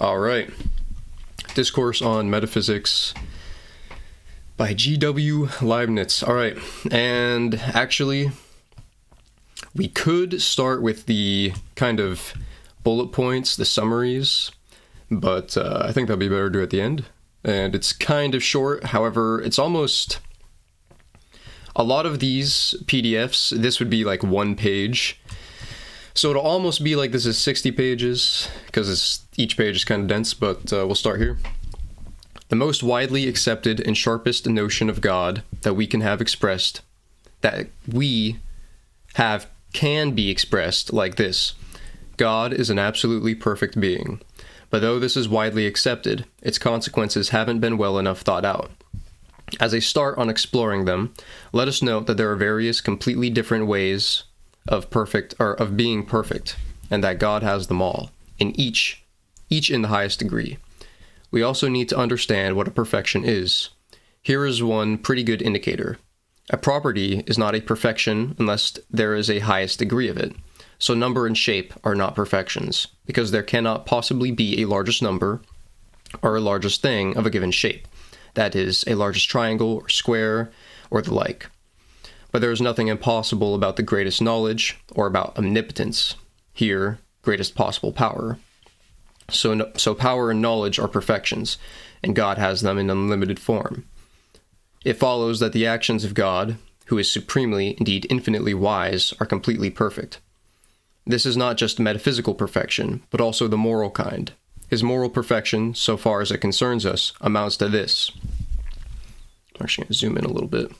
All right. Discourse on Metaphysics by G.W. Leibniz. All right. And actually, we could start with the kind of bullet points, the summaries, but I think that'd be better to do at the end. And it's kind of short. However, it's almost... A lot of these PDFs, this would be like 1 page. So it'll almost be like this is 60 pages, because each page is kind of dense, but we'll start here. The most widely accepted and sharpest notion of God that we can have expressed, can be expressed like this. God is an absolutely perfect being. But though this is widely accepted, its consequences haven't been well enough thought out. As a start on exploring them, let us note that there are various completely different ways of being perfect, and that God has them all, in each in the highest degree. We also need to understand what a perfection is. Here is one pretty good indicator. A property is not a perfection unless there is a highest degree of it. So number and shape are not perfections, because there cannot possibly be a largest number or a largest thing of a given shape. That is, a largest triangle or square or the like. But there is nothing impossible about the greatest knowledge or about omnipotence. Here, greatest possible power. So power and knowledge are perfections, and God has them in unlimited form. It follows that the actions of God, who is supremely, indeed infinitely wise, are completely perfect. This is not just metaphysical perfection, but also the moral kind. His moral perfection, so far as it concerns us, amounts to this. I'm actually going to zoom in a little bit.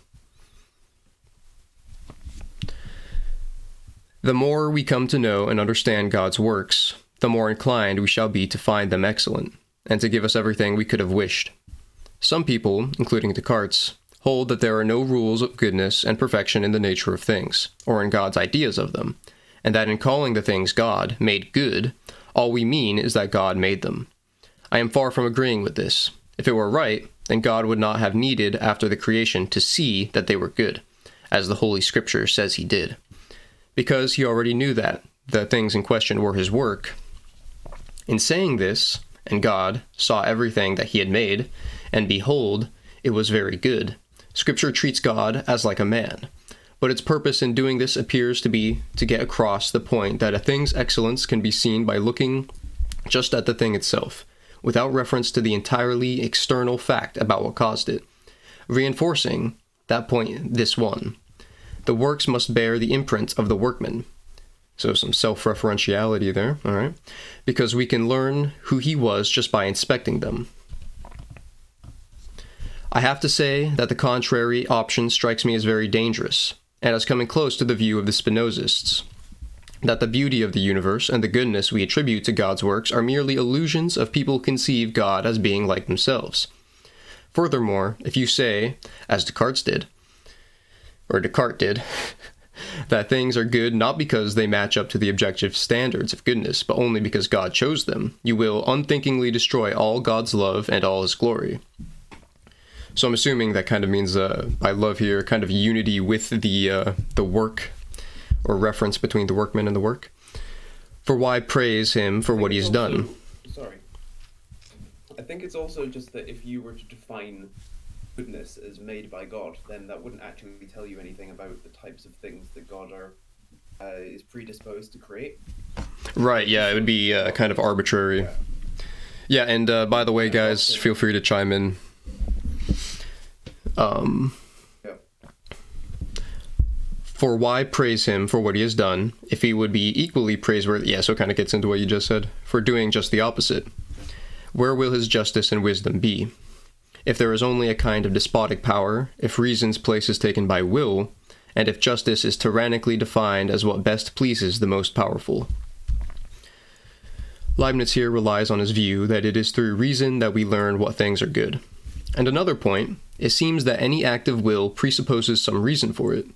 The more we come to know and understand God's works, the more inclined we shall be to find them excellent, and to give us everything we could have wished. Some people, including Descartes, hold that there are no rules of goodness and perfection in the nature of things, or in God's ideas of them, and that in calling the things God made good, all we mean is that God made them. I am far from agreeing with this. If it were right, then God would not have needed after the creation to see that they were good, as the Holy Scripture says he did. Because he already knew that the things in question were his work. In saying this, and God saw everything that he had made, and behold, it was very good. Scripture treats God as like a man. But its purpose in doing this appears to be to get across the point that a thing's excellence can be seen by looking just at the thing itself, without reference to the entirely external fact about what caused it. Reinforcing that point, this one. The works must bear the imprint of the workman. So some self-referentiality there, all right? Because we can learn who he was just by inspecting them. I have to say that the contrary option strikes me as very dangerous, and as coming close to the view of the Spinozists, that the beauty of the universe and the goodness we attribute to God's works are merely illusions of people who conceive God as being like themselves. Furthermore, if you say, as Descartes did, that things are good not because they match up to the objective standards of goodness, but only because God chose them, you will unthinkingly destroy all God's love and all his glory. So I'm assuming that kind of means, by love here, kind of unity with the work, or reference between the workman and the work. For why praise him for what he's done? Sorry. I think it's also just that if you were to define goodness as made by God, then that wouldn't actually tell you anything about the types of things that God is predisposed to create. Right, yeah, it would be kind of arbitrary. Yeah, and by the way, guys, feel free to chime in. For why praise him for what he has done, if he would be equally praiseworthy, yeah, so it kind of gets into what you just said, for doing just the opposite. Where will his justice and wisdom be? If there is only a kind of despotic power, if reason's place is taken by will, and if justice is tyrannically defined as what best pleases the most powerful. Leibniz here relies on his view that it is through reason that we learn what things are good. And another point, it seems that any act of will presupposes some reason for it,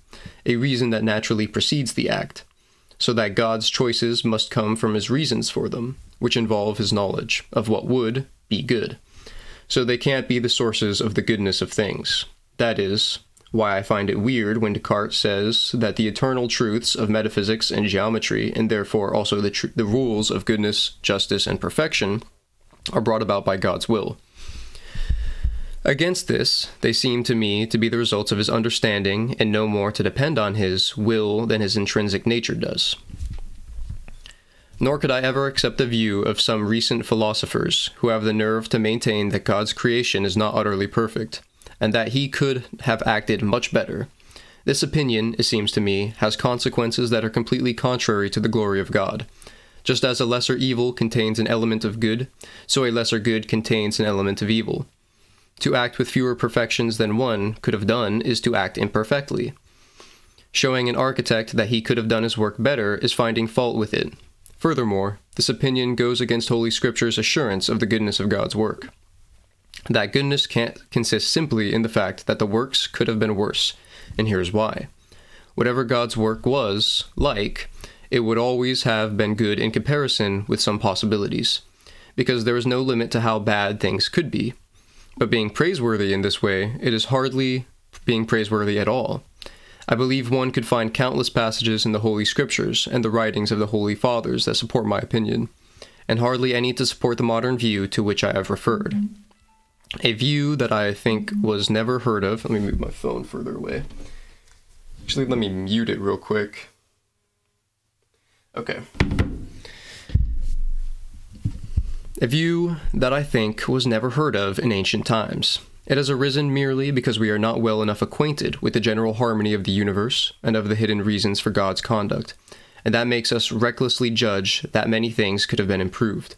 a reason that naturally precedes the act, so that God's choices must come from his reasons for them, which involve his knowledge of what would be good. So they can't be the sources of the goodness of things. That is why I find it weird when Descartes says that the eternal truths of metaphysics and geometry, and therefore also the rules of goodness, justice, and perfection, are brought about by God's will. Against this, they seem to me to be the results of his understanding and no more to depend on his will than his intrinsic nature does. Nor could I ever accept the view of some recent philosophers who have the nerve to maintain that God's creation is not utterly perfect, and that he could have acted much better. This opinion, it seems to me, has consequences that are completely contrary to the glory of God. Just as a lesser evil contains an element of good, so a lesser good contains an element of evil. To act with fewer perfections than one could have done is to act imperfectly. Showing an architect that he could have done his work better is finding fault with it. Furthermore, this opinion goes against Holy Scripture's assurance of the goodness of God's work. That goodness can't consist simply in the fact that the works could have been worse, and here's why. Whatever God's work was like, it would always have been good in comparison with some possibilities, because there is no limit to how bad things could be. But being praiseworthy in this way, it is hardly being praiseworthy at all. I believe one could find countless passages in the Holy Scriptures and the writings of the Holy Fathers that support my opinion, and hardly any to support the modern view to which I have referred. A view that I think was never heard of. Let me move my phone further away. Actually, let me mute it real quick. Okay. A view that I think was never heard of in ancient times. It has arisen merely because we are not well enough acquainted with the general harmony of the universe and of the hidden reasons for God's conduct, and that makes us recklessly judge that many things could have been improved.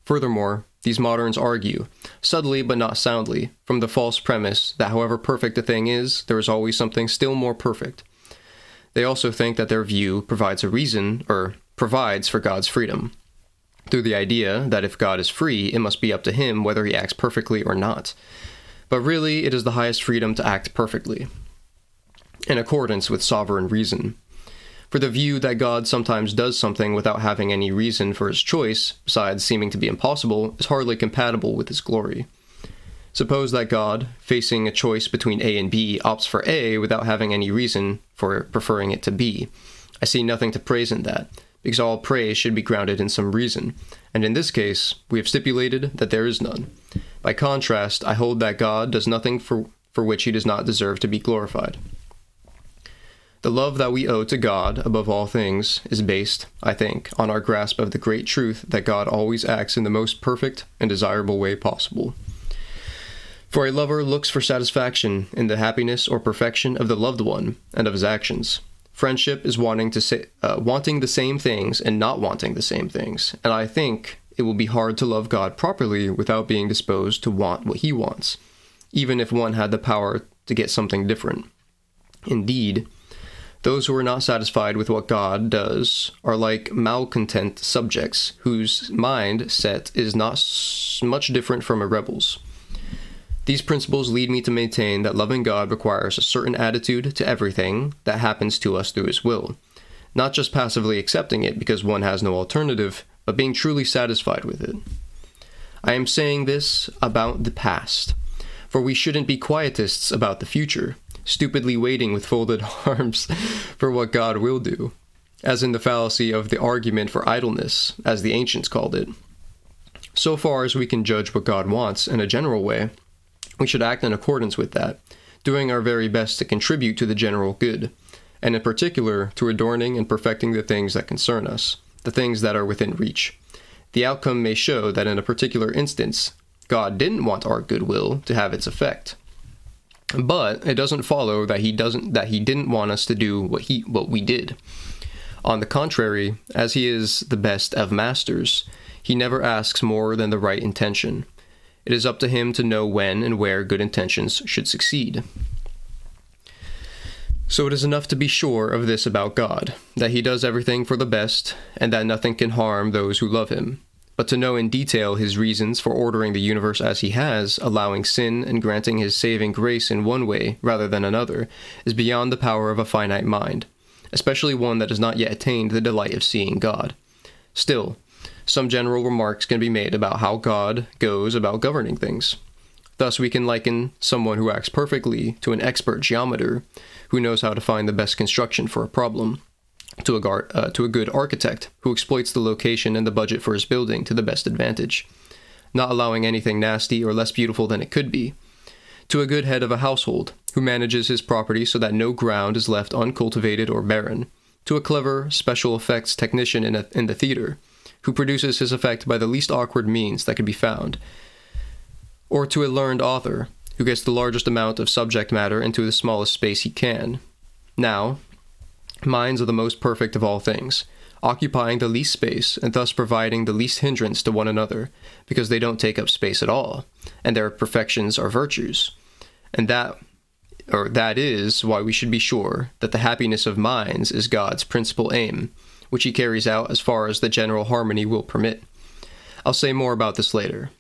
Furthermore, these moderns argue, subtly but not soundly, from the false premise that however perfect a thing is, there is always something still more perfect. They also think that their view provides for God's freedom, through the idea that if God is free, it must be up to him whether he acts perfectly or not. But really, it is the highest freedom to act perfectly, in accordance with sovereign reason. For the view that God sometimes does something without having any reason for his choice, besides seeming to be impossible, is hardly compatible with his glory. Suppose that God, facing a choice between A and B, opts for A without having any reason for preferring it to B. I see nothing to praise in that, because all praise should be grounded in some reason, and in this case, we have stipulated that there is none. By contrast, I hold that God does nothing for which he does not deserve to be glorified. The love that we owe to God, above all things, is based, I think, on our grasp of the great truth that God always acts in the most perfect and desirable way possible. For a lover looks for satisfaction in the happiness or perfection of the loved one and of his actions. Friendship is wanting the same things and not wanting the same things, and I think it will be hard to love God properly without being disposed to want what he wants, even if one had the power to get something different. Indeed, those who are not satisfied with what God does are like malcontent subjects whose mind set is not much different from a rebel's. These principles lead me to maintain that loving God requires a certain attitude to everything that happens to us through his will, not just passively accepting it because one has no alternative, but being truly satisfied with it. I am saying this about the past, for we shouldn't be quietists about the future, stupidly waiting with folded arms for what God will do, as in the fallacy of the argument for idleness, as the ancients called it. So far as we can judge what God wants in a general way, we should act in accordance with that, doing our very best to contribute to the general good, and in particular to adorning and perfecting the things that concern us, the things that are within reach. The outcome may show that in a particular instance, God didn't want our goodwill to have its effect. But it doesn't follow that he didn't want us to do what we did. On the contrary, as he is the best of masters, he never asks more than the right intention. It is up to him to know when and where good intentions should succeed. So it is enough to be sure of this about God, that he does everything for the best, and that nothing can harm those who love him. But to know in detail his reasons for ordering the universe as he has, allowing sin and granting his saving grace in one way rather than another, is beyond the power of a finite mind, especially one that has not yet attained the delight of seeing God. Still, some general remarks can be made about how God goes about governing things. Thus we can liken someone who acts perfectly to an expert geometer who knows how to find the best construction for a problem, to a good architect who exploits the location and the budget for his building to the best advantage. not allowing anything nasty or less beautiful than it could be. To a good head of a household, who manages his property so that no ground is left uncultivated or barren. To a clever special effects technician in the theater, who produces his effect by the least awkward means that could be found. Or to a learned author, who gets the largest amount of subject matter into the smallest space he can. Now, minds are the most perfect of all things, occupying the least space and thus providing the least hindrance to one another, because they don't take up space at all, and their perfections are virtues. And that is why we should be sure that the happiness of minds is God's principal aim, which he carries out as far as the general harmony will permit. I'll say more about this later.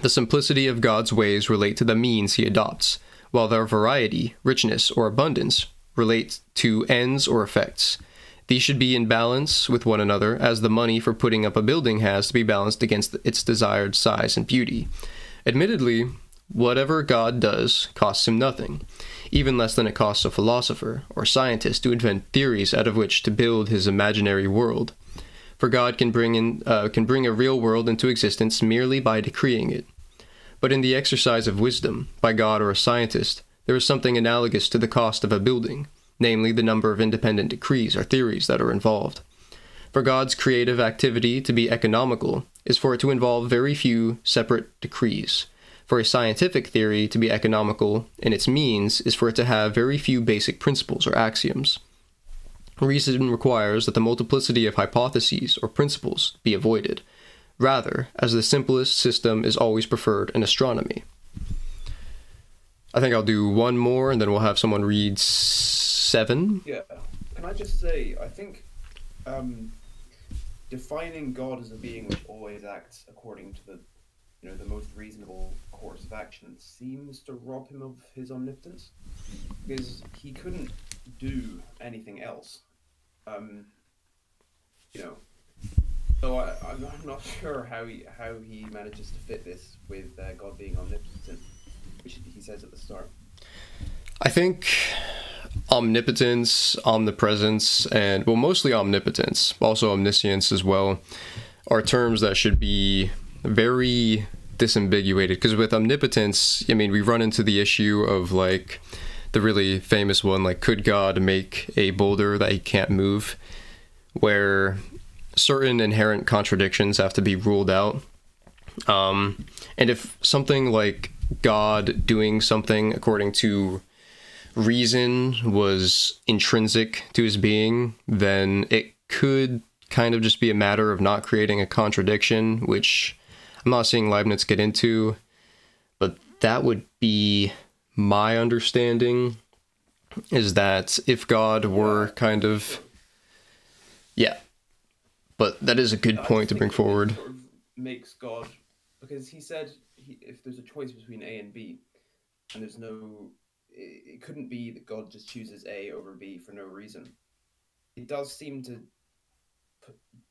The simplicity of God's ways relate to the means he adopts, while their variety, richness, or abundance relate to ends or effects. These should be in balance with one another, as the money for putting up a building has to be balanced against its desired size and beauty. Admittedly, whatever God does costs him nothing, even less than it costs a philosopher or scientist to invent theories out of which to build his imaginary world. For God can bring a real world into existence merely by decreeing it. But in the exercise of wisdom, by God or a scientist, there is something analogous to the cost of a building, namely the number of independent decrees or theories that are involved. For God's creative activity to be economical is for it to involve very few separate decrees. For a scientific theory to be economical in its means is for it to have very few basic principles or axioms. Reason requires that the multiplicity of hypotheses or principles be avoided, rather, as the simplest system is always preferred in astronomy. I think I'll do one more, and then we'll have someone read 7. Yeah. Can I just say, I think defining God as a being which always acts according to the most reasonable course of action seems to rob him of his omnipotence, because he couldn't do anything else. So I'm not sure how he manages to fit this with God being omnipotent, which he says at the start. I think omnipotence, omnipresence, and, well, mostly omnipotence, also omniscience as well, are terms that should be very disambiguated, because with omnipotence, I mean, we run into the issue of, like, the really famous one, like, could God make a boulder that he can't move, where certain inherent contradictions have to be ruled out. And if something like God doing something according to reason was intrinsic to his being, then it could kind of just be a matter of not creating a contradiction, which I'm not seeing Leibniz get into, but that would be my understanding, is that if God were kind of... Yeah. But that is a good point to bring forward. Sort of makes God... Because he said if there's a choice between A and B, and there's no... It couldn't be that God just chooses A over B for no reason. It does seem to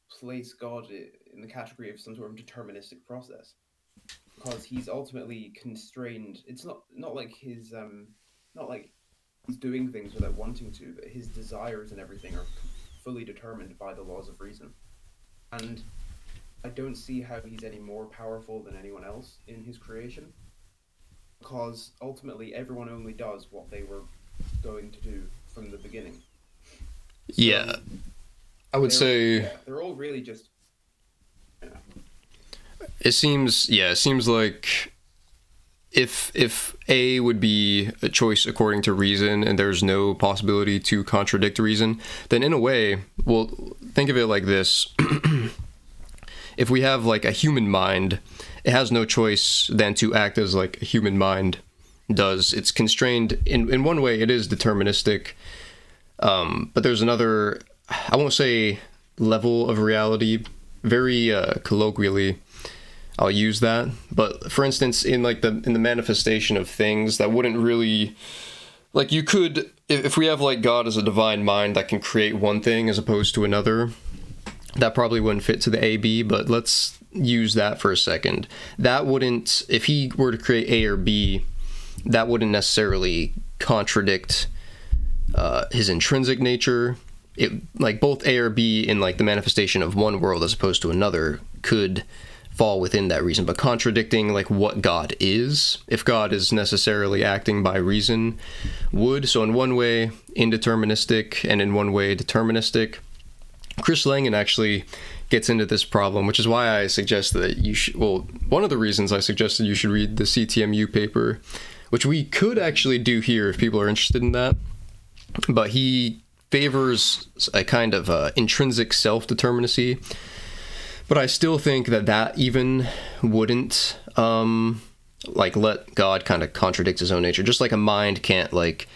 place God in the category of some sort of deterministic process, because he's ultimately constrained. It's not like he's doing things without wanting to, but his desires and everything are fully determined by the laws of reason. And I don't see how he's any more powerful than anyone else in his creation, because ultimately everyone only does what they were going to do from the beginning. So yeah, I would say they're all really just... It seems like if A would be a choice according to reason and there's no possibility to contradict reason, then in a way, well, think of it like this. If we have like a human mind, it has no choice than to act as like a human mind does. It's constrained in one way, it is deterministic, but there's another, I won't say level of reality, very colloquially I'll use that, but for instance, in the manifestation of things, that wouldn't really, like, you could, if we have like God as a divine mind that can create one thing as opposed to another, that probably wouldn't fit to the A-B, but let's use that for a second. That wouldn't, if he were to create A or B, that wouldn't necessarily contradict his intrinsic nature. It, like, both A or B in like the manifestation of one world as opposed to another could fall within that reason, but contradicting like what God is, if God is necessarily acting by reason, would. So in one way indeterministic, and in one way deterministic. Chris Langan actually gets into this problem, which is why I suggest that you should, well, one of the reasons I suggested you should read the CTMU paper, which we could actually do here if people are interested in that. But he favors a kind of intrinsic self-determinacy. But I still think that that even wouldn't like let God kind of contradict his own nature. Just like a mind can't like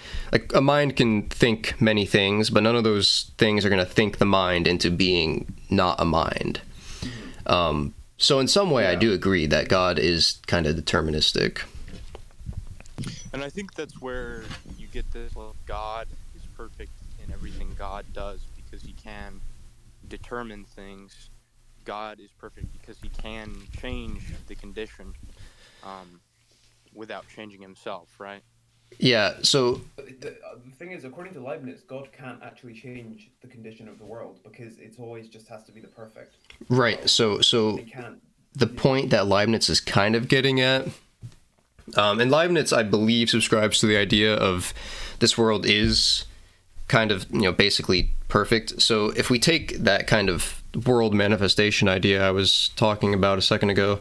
a mind can think many things, but none of those things are going to think the mind into being not a mind. So in some way, I do agree that God is kind of deterministic. And I think that's where you get this, well, God is perfect in everything God does because he can determine things. God is perfect because he can change the condition without changing himself, right? Yeah, so... The thing is, according to Leibniz, God can't actually change the condition of the world because it's always just has to be the perfect. Right, so the point that Leibniz is kind of getting at, and Leibniz, I believe, subscribes to the idea of this world is kind of, basically perfect. So if we take that kind of world manifestation idea I was talking about a second ago,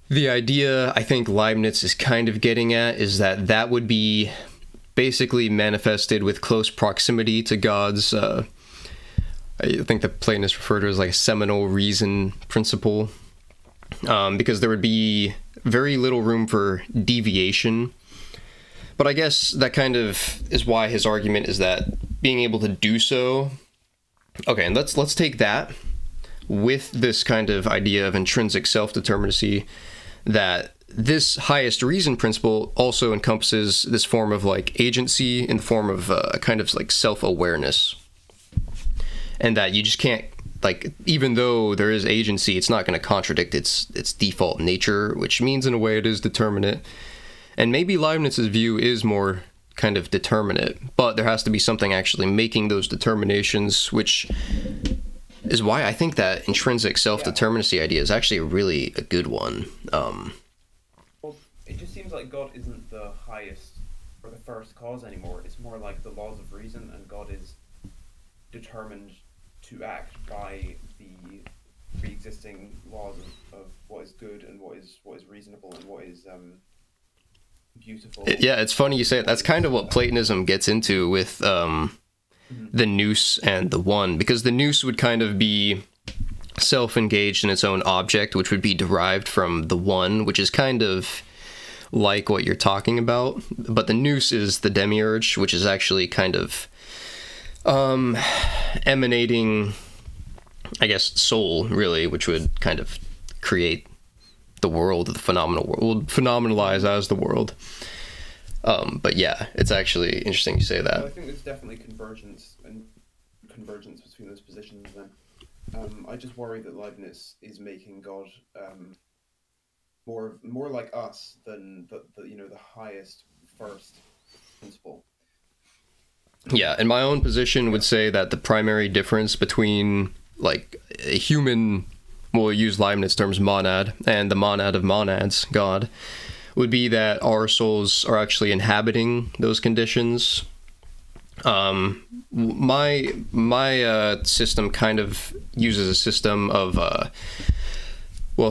the idea I think Leibniz is kind of getting at is that that would be basically manifested with close proximity to God's, I think the Platonists refer to it as like a seminal reason principle, because there would be very little room for deviation. But I guess that kind of is why his argument is that being able to do so. Okay, and let's take that with this kind of idea of intrinsic self-determinacy, that this highest reason principle also encompasses this form of like agency in the form of a kind of like self-awareness, and that you just can't, like, even though there is agency, it's not going to contradict its default nature, which means in a way it is determinate. And maybe Leibniz's view is more kind of determinate, but there has to be something actually making those determinations, which is why I think that intrinsic self-determinacy idea is actually really a good one. Well, it just seems like God isn't the highest or the first cause anymore. It's more like the laws of reason, and God is determined to act by the pre-existing laws of what is good and what is reasonable and what is beautiful. Yeah, it's funny you say it. That's kind of what Platonism gets into with the nous and the one, because the nous would kind of be self-engaged in its own object, which would be derived from the one, which is kind of like what you're talking about. But the nous is the demiurge, which is actually kind of emanating, I guess, soul, really, which would kind of create the world, the phenomenal world, phenomenalize as the world. But yeah, it's actually interesting you say that. Well, I think there's definitely convergence between those positions. Then, I just worry that Leibniz is making God more like us than the highest first principle. Yeah, and my own position would say that the primary difference between like a human, we'll use Leibniz terms, monad, and the monad of monads, God, would be that our souls are actually inhabiting those conditions. My system kind of uses a system of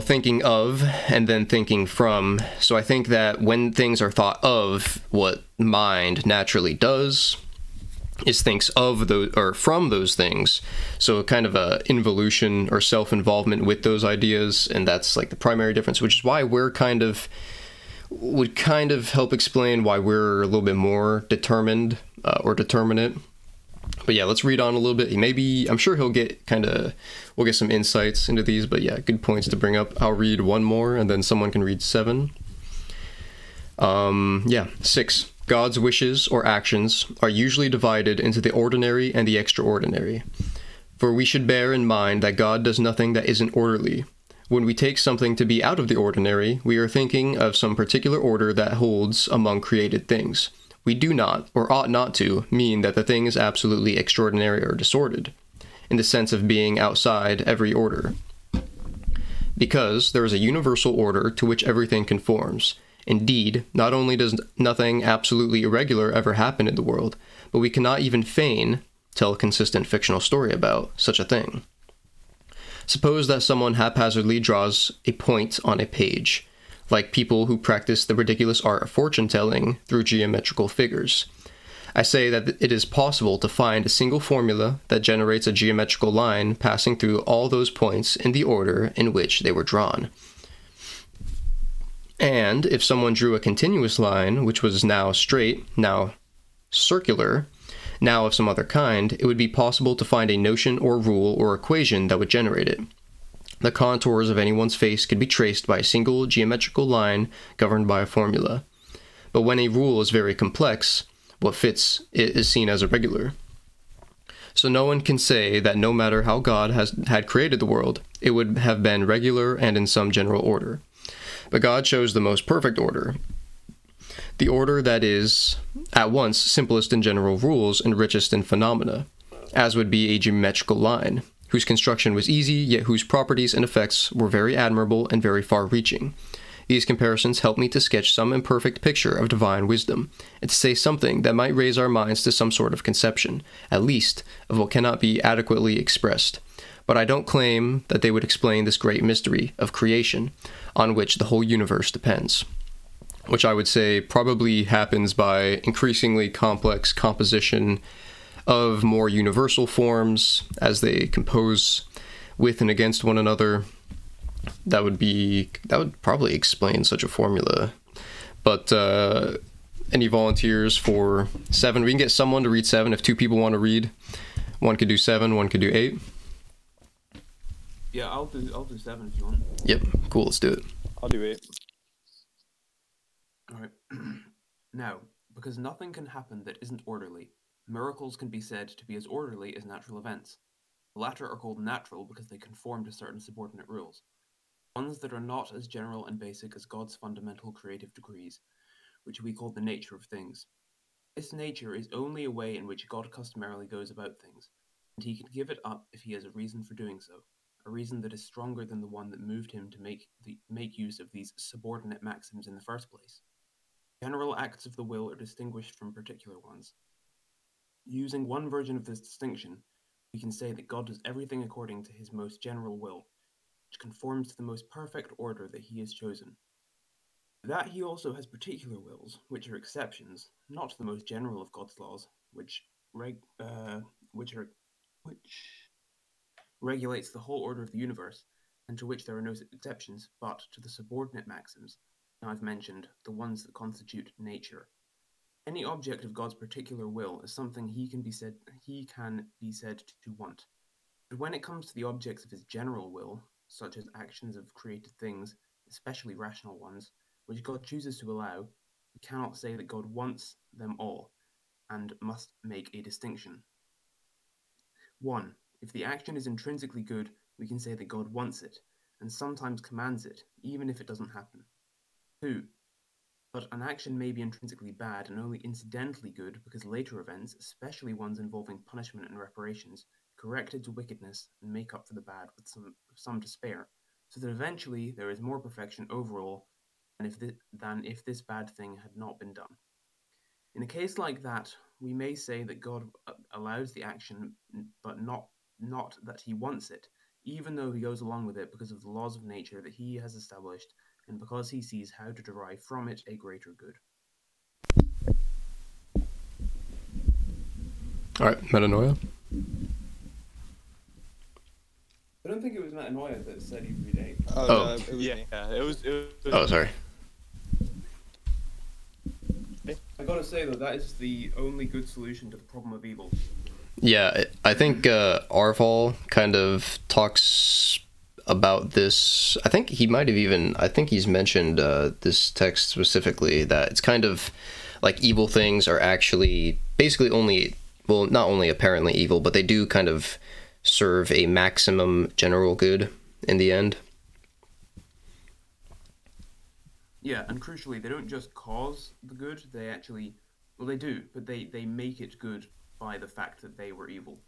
thinking of and then thinking from. So I think that when things are thought of, what mind naturally does is thinks of those or from those things. So kind of a involution or self-involvement with those ideas, and that's like the primary difference, which is why would kind of help explain why we're a little bit more determined or determinate. But yeah, let's read on a little bit. I'm sure we'll get some insights into these, but yeah, good points to bring up. I'll read one more and then someone can read 7. 6. God's wishes or actions are usually divided into the ordinary and the extraordinary. For we should bear in mind that God does nothing that isn't orderly. When we take something to be out of the ordinary, we are thinking of some particular order that holds among created things. We do not, or ought not to, mean that the thing is absolutely extraordinary or disordered, in the sense of being outside every order. because there is a universal order to which everything conforms. Indeed, not only does nothing absolutely irregular ever happen in the world, but we cannot even feign tell a consistent fictional story about such a thing. Suppose that someone haphazardly draws a point on a page, like people who practice the ridiculous art of fortune-telling through geometrical figures. I say that it is possible to find a single formula that generates a geometrical line passing through all those points in the order in which they were drawn. And if someone drew a continuous line, which was now straight, now circular, now of some other kind, it would be possible to find a notion or rule or equation that would generate it. The contours of anyone's face could be traced by a single geometrical line governed by a formula. But when a rule is very complex, what fits it is seen as irregular. So no one can say that no matter how God had created the world, it would have been regular and in some general order. But God chose the most perfect order, the order that is at once simplest in general rules and richest in phenomena, as would be a geometrical line, whose construction was easy, yet whose properties and effects were very admirable and very far-reaching. These comparisons help me to sketch some imperfect picture of divine wisdom, and to say something that might raise our minds to some sort of conception, at least, of what cannot be adequately expressed. But I don't claim that they would explain this great mystery of creation, on which the whole universe depends, which I would say probably happens by increasingly complex composition of more universal forms as they compose with and against one another. That would probably explain such a formula. But any volunteers for 7? We can get someone to read 7 if 2 people want to read. One could do 7, one could do 8. Yeah, I'll do 7 if you want. Yep, cool, let's do it. I'll do 8. Alright. Now, because nothing can happen that isn't orderly, miracles can be said to be as orderly as natural events. The latter are called natural because they conform to certain subordinate rules, ones that are not as general and basic as God's fundamental creative decrees, which we call the nature of things. This nature is only a way in which God customarily goes about things, and he can give it up if he has a reason for doing so, a reason that is stronger than the one that moved him to make use of these subordinate maxims in the first place. General acts of the will are distinguished from particular ones. Using one version of this distinction, we can say that God does everything according to his most general will, which conforms to the most perfect order that he has chosen. That he also has particular wills, which are exceptions, not the most general of God's laws, which regulates the whole order of the universe, and to which there are no exceptions, but to the subordinate maxims, now I've mentioned, the ones that constitute nature. Any object of God's particular will is something he can be said to want. But when it comes to the objects of his general will, such as actions of created things, especially rational ones, which God chooses to allow, we cannot say that God wants them all, and must make a distinction. 1. If the action is intrinsically good, we can say that God wants it, and sometimes commands it, even if it doesn't happen. 2. But an action may be intrinsically bad and only incidentally good because later events, especially ones involving punishment and reparations, correct its wickedness and make up for the bad with some to spare, so that eventually there is more perfection overall than if this bad thing had not been done. In a case like that, we may say that God allows the action, but not that he wants it, even though he goes along with it because of the laws of nature that he has established, and because he sees how to derive from it a greater good. Alright, metanoia. I don't think it was Metanoia that said he'd read 8. It was. Oh, sorry. I gotta say though, that is the only good solution to the problem of evil. Yeah, I think Arval kind of talks about this. I think he's mentioned this text specifically, that it's kind of like evil things are actually basically not only apparently evil, but they do kind of serve a maximum general good in the end. Yeah, and crucially, they don't just cause the good, they actually, well, they do, but they make it good by the fact that they were evil.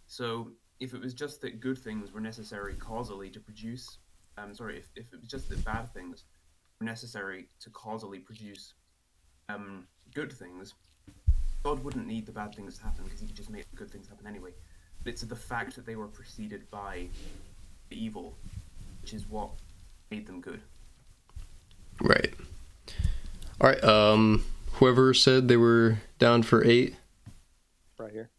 So, if it was just that good things were necessary causally to produce if it was just that bad things were necessary to causally produce good things, God wouldn't need the bad things to happen because he could just make the good things happen anyway. But it's the fact that they were preceded by the evil, which is what made them good. Right. All right. Whoever said they were down for 8. Right here.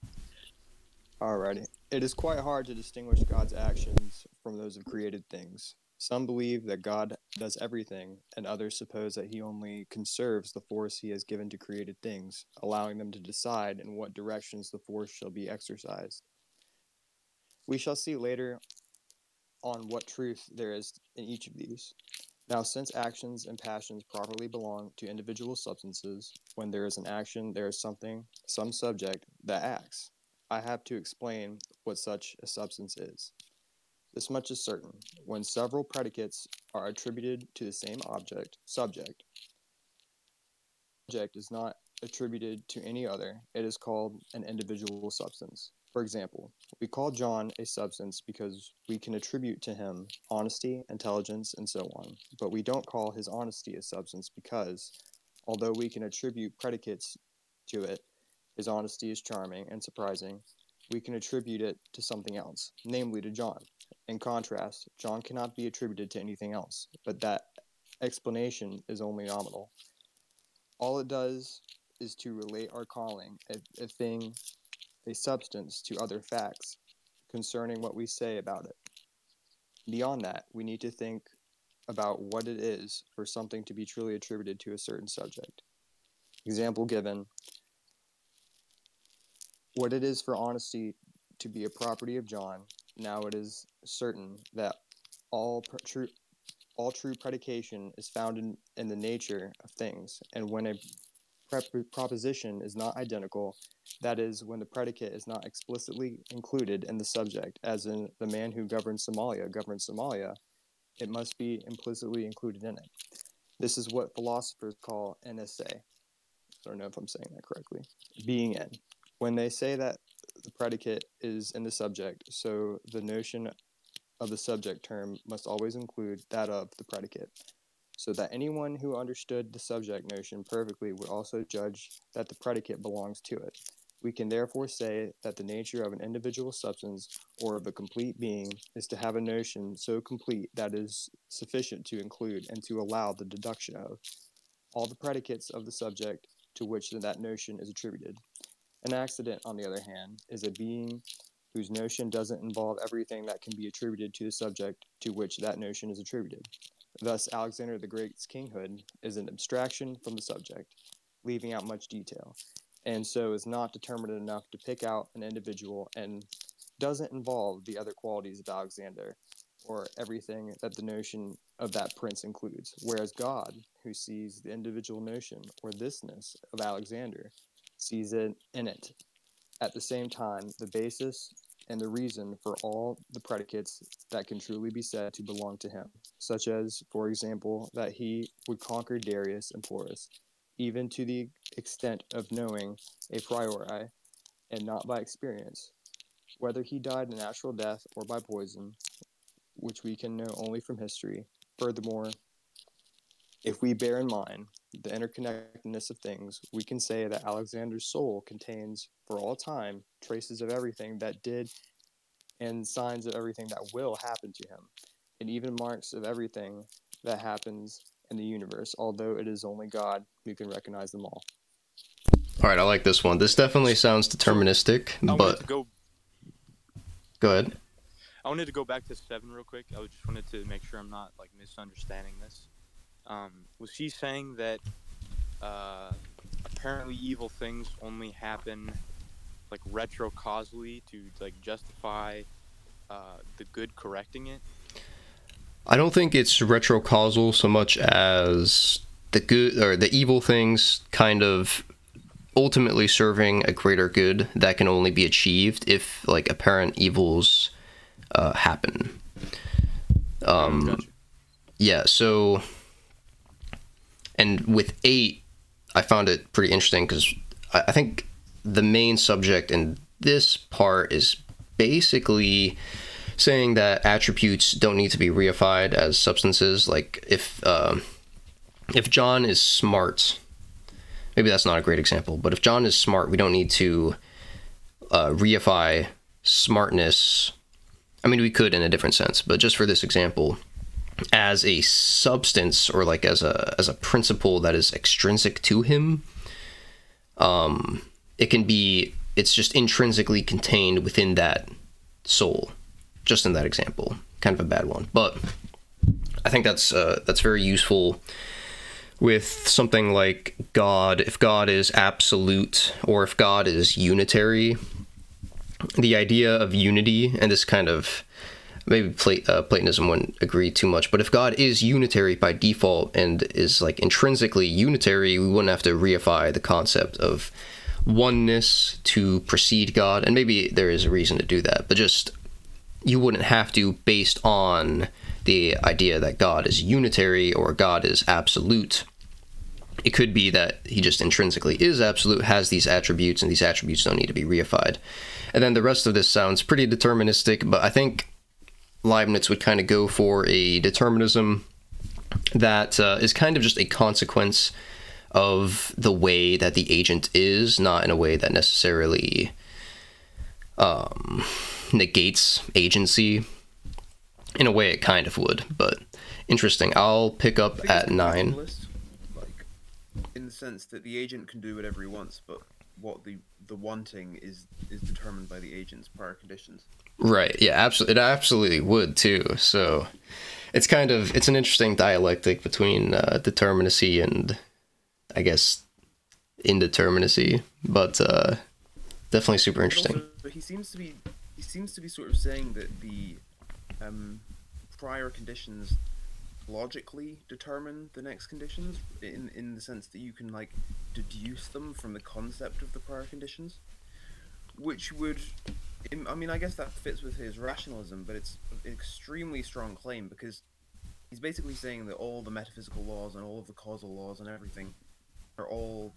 Alrighty. It is quite hard to distinguish God's actions from those of created things. Some believe that God does everything, and others suppose that he only conserves the force he has given to created things, allowing them to decide in what directions the force shall be exercised. We shall see later on what truth there is in each of these. Now, since actions and passions properly belong to individual substances, when there is an action, there is some subject that acts. I have to explain what such a substance is. This much is certain. When several predicates are attributed to the same subject is not attributed to any other, it is called an individual substance. For example, we call John a substance because we can attribute to him honesty, intelligence, and so on, but we don't call his honesty a substance because, although we can attribute predicates to it, his honesty is charming and surprising, we can attribute it to something else, namely to John. In contrast, John cannot be attributed to anything else, but that explanation is only nominal. All it does is to relate our calling a thing, a substance, to other facts concerning what we say about it. Beyond that, we need to think about what it is for something to be truly attributed to a certain subject. Example given, what it is for honesty to be a property of John. Now it is certain that all true predication is found in the nature of things, and when a proposition is not identical, that is, when the predicate is not explicitly included in the subject, as in the man who governs Somalia, it must be implicitly included in it. This is what philosophers call NSA. I don't know if I'm saying that correctly. Being in. When they say that the predicate is in the subject, so the notion of the subject term must always include that of the predicate, so that anyone who understood the subject notion perfectly would also judge that the predicate belongs to it. We can therefore say that the nature of an individual substance or of a complete being is to have a notion so complete that is sufficient to include and to allow the deduction of all the predicates of the subject to which that notion is attributed. An accident, on the other hand, is a being whose notion doesn't involve everything that can be attributed to the subject to which that notion is attributed. Thus, Alexander the Great's kinghood is an abstraction from the subject, leaving out much detail, and so is not determinate enough to pick out an individual and doesn't involve the other qualities of Alexander or everything that the notion of that prince includes, whereas God, who sees the individual notion or thisness of Alexander, sees it in it. At the same time, the basis and the reason for all the predicates that can truly be said to belong to him, such as, for example, that he would conquer Darius and Porus, even to the extent of knowing a priori, and not by experience, whether he died a natural death or by poison, which we can know only from history. Furthermore, if we bear in mind the interconnectedness of things, we can say that Alexander's soul contains, for all time, traces of everything that did and signs of everything that will happen to him, and even marks of everything that happens in the universe, although it is only God who can recognize them all. All right, I like this one. This definitely sounds deterministic, but go ahead. I wanted to go back to 7 real quick. I just wanted to make sure I'm not like misunderstanding this. Was he saying that apparently evil things only happen like retrocausally to like justify the good correcting it? I don't think it's retrocausal so much as the good or the evil things kind of ultimately serving a greater good that can only be achieved if like apparent evils happen. Gotcha. Yeah, so and with 8 I found it pretty interesting because I think the main subject in this part is basically saying that attributes don't need to be reified as substances. Like if John is smart, maybe that's not a great example, but if John is smart, we don't need to reify smartness. I mean, we could in a different sense, but just for this example, as a substance or like as a principle that is extrinsic to him, it's just intrinsically contained within that soul. Just in that example, kind of a bad one, but I think that's very useful with something like God. If God is absolute or if God is unitary, the idea of unity, and this kind of maybe Platonism wouldn't agree too much, but if God is unitary by default and is like intrinsically unitary, we wouldn't have to reify the concept of oneness to precede God. And maybe there is a reason to do that, but just you wouldn't have to based on the idea that God is unitary or God is absolute. It could be that he just intrinsically is absolute, has these attributes, and these attributes don't need to be reified. And then the rest of this sounds pretty deterministic, but I think Leibniz would kind of go for a determinism that is kind of just a consequence of the way that the agent is, not in a way that necessarily negates agency. In a way it kind of would, but interesting. I'll pick up at 9. Like, in the sense that the agent can do whatever he wants, but what the wanting is determined by the agent's prior conditions. Right, yeah, absolutely. It absolutely would too. So it's an interesting dialectic between determinacy and, I guess, indeterminacy, but definitely super interesting. But he seems to be sort of saying that the prior conditions logically determine the next conditions, in the sense that you can like deduce them from the concept of the prior conditions, which would, I mean, I guess that fits with his rationalism, but it's an extremely strong claim, because he's basically saying that all the metaphysical laws and all of the causal laws and everything are all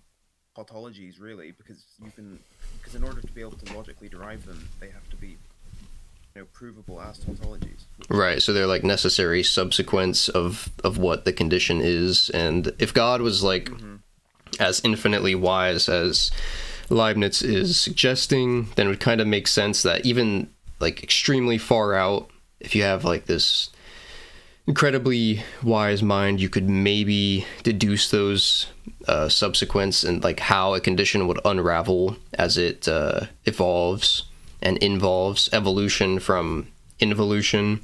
tautologies, really, because in order to be able to logically derive them, they have to be, provable as tautologies. Right, so they're like necessary subsequents of what the condition is, and if God was like as infinitely wise as Leibniz is suggesting, then it would kind of make sense that even like extremely far out, if you have like this incredibly wise mind, you could maybe deduce those subsequents and like how a condition would unravel as it evolves and involves evolution from involution.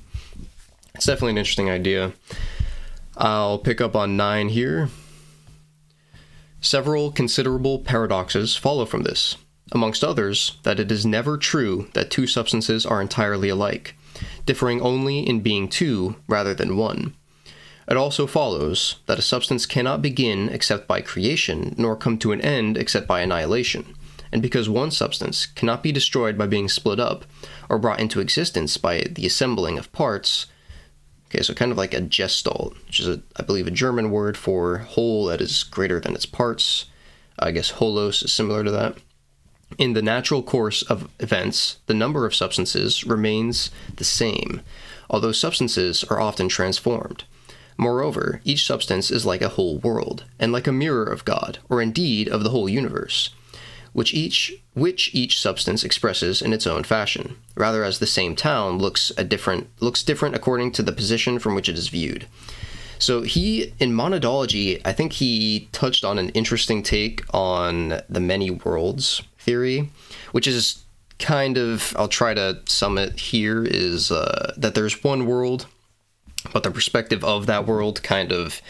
It's definitely an interesting idea. I'll pick up on 9 here. Several considerable paradoxes follow from this. Amongst others, that it is never true that two substances are entirely alike, differing only in being two rather than one. It also follows that a substance cannot begin except by creation, nor come to an end except by annihilation. And because one substance cannot be destroyed by being split up, or brought into existence by the assembling of parts, okay, so kind of like a Gestalt, which is, I believe, a German word for whole that is greater than its parts. I guess holos is similar to that. In the natural course of events, the number of substances remains the same, although substances are often transformed. Moreover, each substance is like a whole world, and like a mirror of God, or indeed of the whole universe, which each substance expresses in its own fashion, rather as the same town looks different according to the position from which it is viewed. So he, in monadology, I think he touched on an interesting take on the many worlds theory, which is kind of, I'll try to sum it here, is that there's one world, but the perspective of that world kind of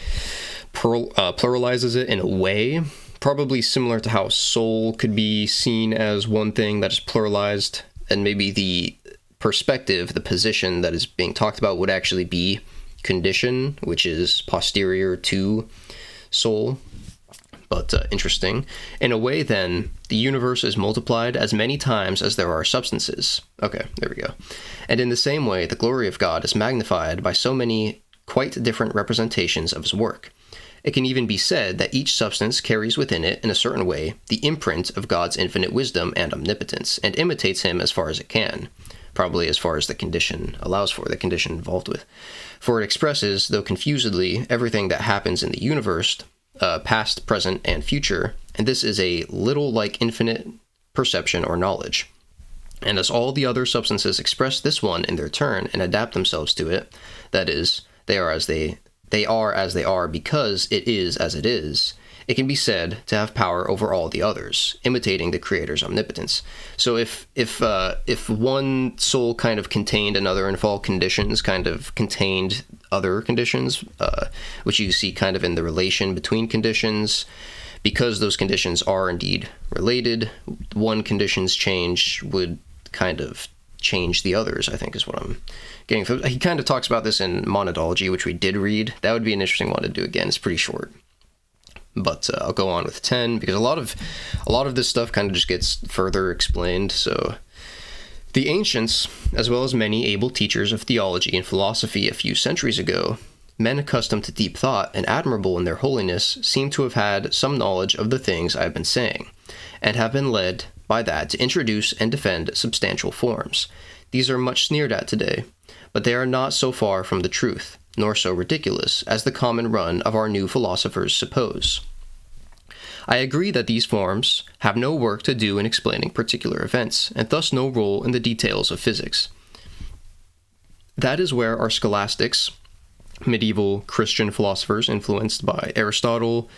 pluralizes it in a way, probably similar to how soul could be seen as one thing that is pluralized, and maybe the perspective, the position that is being talked about would actually be condition, which is posterior to soul. But interesting. In a way, then, the universe is multiplied as many times as there are substances. Okay, there we go. And in the same way, the glory of God is magnified by so many quite different representations of his work. It can even be said that each substance carries within it, in a certain way, the imprint of God's infinite wisdom and omnipotence, and imitates him as far as it can. probably as far as the condition allows for, the condition involved with. For it expresses, though confusedly, everything that happens in the universe, past, present, and future, and this is a little like infinite perception or knowledge. And as all the other substances express this one in their turn and adapt themselves to it, that is, they are as they are because it is as it is, it can be said to have power over all the others, imitating the Creator's omnipotence. So if one soul kind of contained another, and if all conditions kind of contained other conditions, which you see kind of in the relation between conditions, because those conditions are indeed related, one condition's change would kind of change the others, I think is what I'm getting. He kind of talks about this in Monadology, which we did read. That would be an interesting one to do again. It's pretty short. But I'll go on with 10 because a lot of this stuff kind of just gets further explained. So the ancients, as well as many able teachers of theology and philosophy a few centuries ago, men accustomed to deep thought and admirable in their holiness, seem to have had some knowledge of the things I have been saying, and have been led by that to introduce and defend substantial forms. These are much sneered at today, but they are not so far from the truth, nor so ridiculous as the common run of our new philosophers suppose. I agree that these forms have no work to do in explaining particular events, and thus no role in the details of physics. That is where our scholastics, medieval Christian philosophers influenced by Aristotle,